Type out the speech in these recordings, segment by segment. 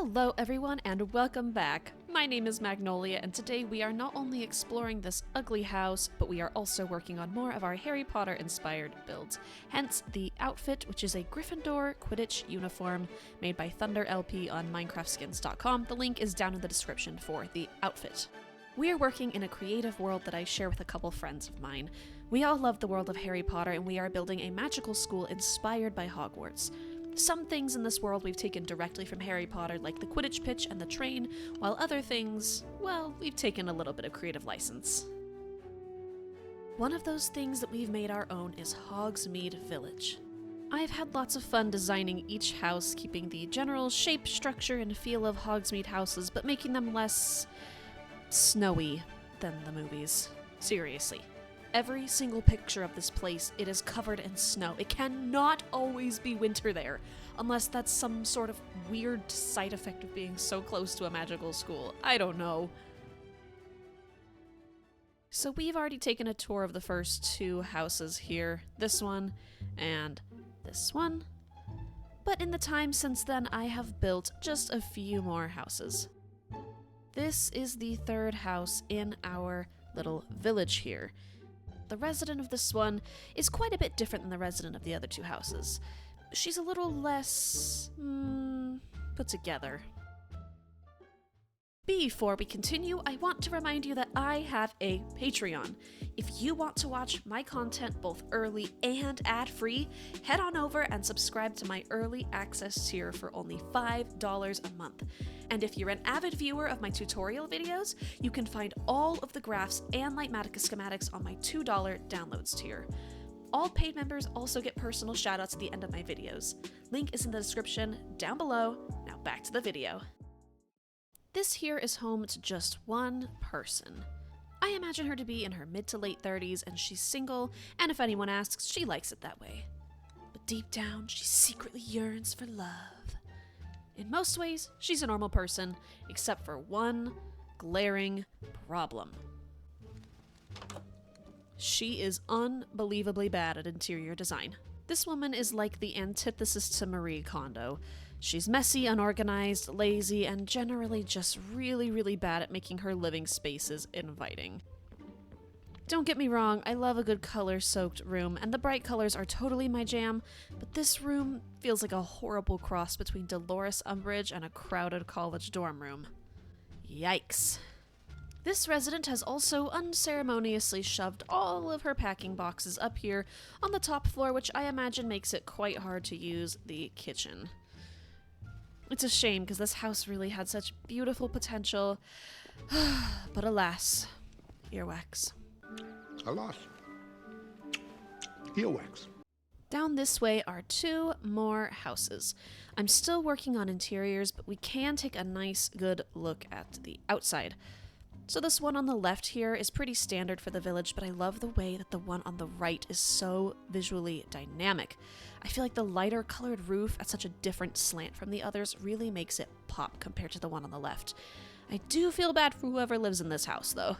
Hello everyone and welcome back. My name is Magnolia and today we are not only exploring this ugly house, but we are also working on more of our Harry Potter inspired builds. Hence the outfit, which is a Gryffindor Quidditch uniform made by Thunder LP on minecraftskins.com. The link is down in the description for the outfit. We are working in a creative world that I share with a couple friends of mine. We all love the world of Harry Potter and we are building a magical school inspired by Hogwarts. Some things in this world we've taken directly from Harry Potter, like the Quidditch pitch and the train, while other things, well, we've taken a little bit of creative license. One of those things that we've made our own is Hogsmeade Village. I've had lots of fun designing each house, keeping the general shape, structure, and feel of Hogsmeade houses, but making them less snowy than the movies. Seriously. Every single picture of this place, it is covered in snow. It cannot always be winter there, unless that's some sort of weird side effect of being so close to a magical school. I don't know. So we've already taken a tour of the first two houses here, this one and this one. But in the time since then, I have built just a few more houses. This is the third house in our little village here. The resident of this one is quite a bit different than the resident of the other two houses. She's a little less put together. Before we continue, I want to remind you that I have a Patreon. If you want to watch my content both early and ad-free, head on over and subscribe to my early access tier for only $5 a month. And if you're an avid viewer of my tutorial videos, you can find all of the graphs and Lightmatica schematics on my $2 downloads tier. All paid members also get personal shoutouts at the end of my videos. Link is in the description down below. Now back to the video. This here is home to just one person. I imagine her to be in her mid to late 30s and she's single, and if anyone asks, she likes it that way. But deep down, she secretly yearns for love. In most ways, she's a normal person, except for one glaring problem. She is unbelievably bad at interior design. This woman is like the antithesis to Marie Kondo. She's messy, unorganized, lazy, and generally just really bad at making her living spaces inviting. Don't get me wrong, I love a good color-soaked room, and the bright colors are totally my jam, but this room feels like a horrible cross between Dolores Umbridge and a crowded college dorm room. Yikes. This resident has also unceremoniously shoved all of her packing boxes up here on the top floor, which I imagine makes it quite hard to use the kitchen. It's a shame, because this house really had such beautiful potential, but alas, earwax. Alas, earwax. Down this way are two more houses. I'm still working on interiors, but we can take a nice, good look at the outside. So this one on the left here is pretty standard for the village, but I love the way that the one on the right is so visually dynamic. I feel like the lighter colored roof at such a different slant from the others really makes it pop compared to the one on the left. I do feel bad for whoever lives in this house, though.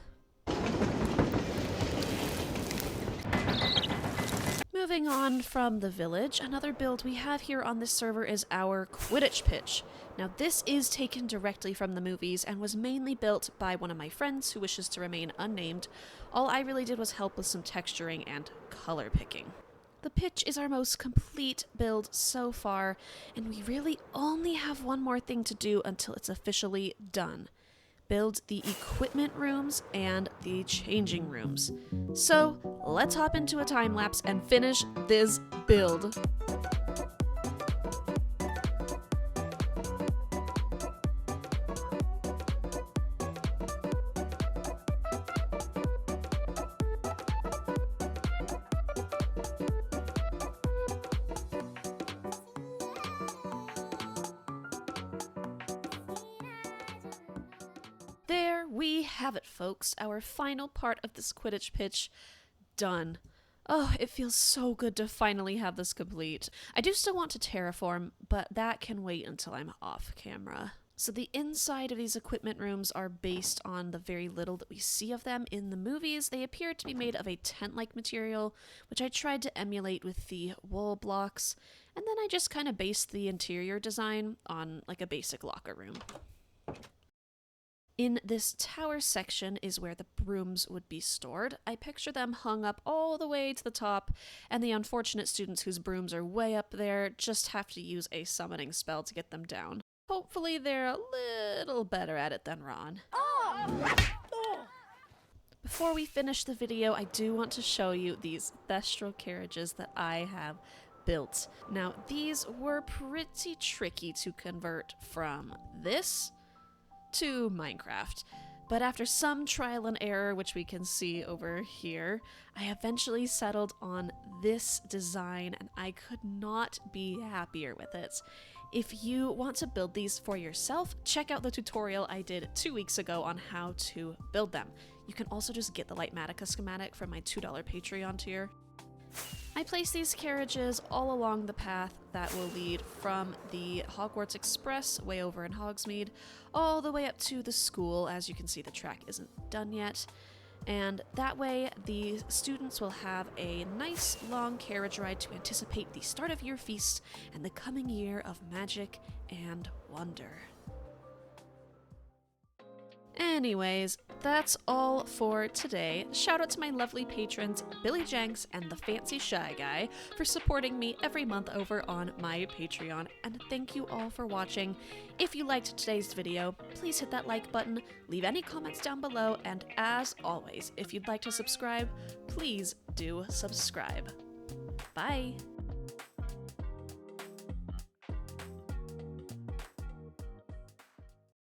Moving on from the village, another build we have here on this server is our Quidditch pitch. Now this is taken directly from the movies and was mainly built by one of my friends who wishes to remain unnamed. All I really did was help with some texturing and color picking. The pitch is our most complete build so far, and we really only have one more thing to do until it's officially done. Build the equipment rooms and the changing rooms. So let's hop into a time lapse and finish this build. There we have it, folks. Our final part of this Quidditch pitch done. Oh, it feels so good to finally have this complete. I do still want to terraform, but that can wait until I'm off camera. So the inside of these equipment rooms are based on the very little that we see of them in the movies. They appear to be made of a tent-like material, which I tried to emulate with the wall blocks, and then I just kind of based the interior design on like a basic locker room. In this tower section is where the brooms would be stored. I picture them hung up all the way to the top, and the unfortunate students whose brooms are way up there just have to use a summoning spell to get them down. Hopefully they're a little better at it than Ron. Before we finish the video, I do want to show you these Thestral Carriages that I have built. Now, these were pretty tricky to convert from this to Minecraft, but after some trial and error, which we can see over here, I eventually settled on this design, and I could not be happier with it. If you want to build these for yourself, check out the tutorial I did 2 weeks ago on how to build them. You can also just get the Lightmatica schematic from my $2 Patreon tier. I place these carriages all along the path that will lead from the Hogwarts Express way over in Hogsmeade all the way up to the school. As you can see, the track isn't done yet. And that way, the students will have a nice long carriage ride to anticipate the start of your feast and the coming year of magic and wonder. Anyways, that's all for today. Shout out to my lovely patrons, Billy Jenks and the Fancy Shy Guy, for supporting me every month over on my Patreon, and thank you all for watching. If you liked today's video, please hit that like button, leave any comments down below, and as always, if you'd like to subscribe, please do subscribe. Bye!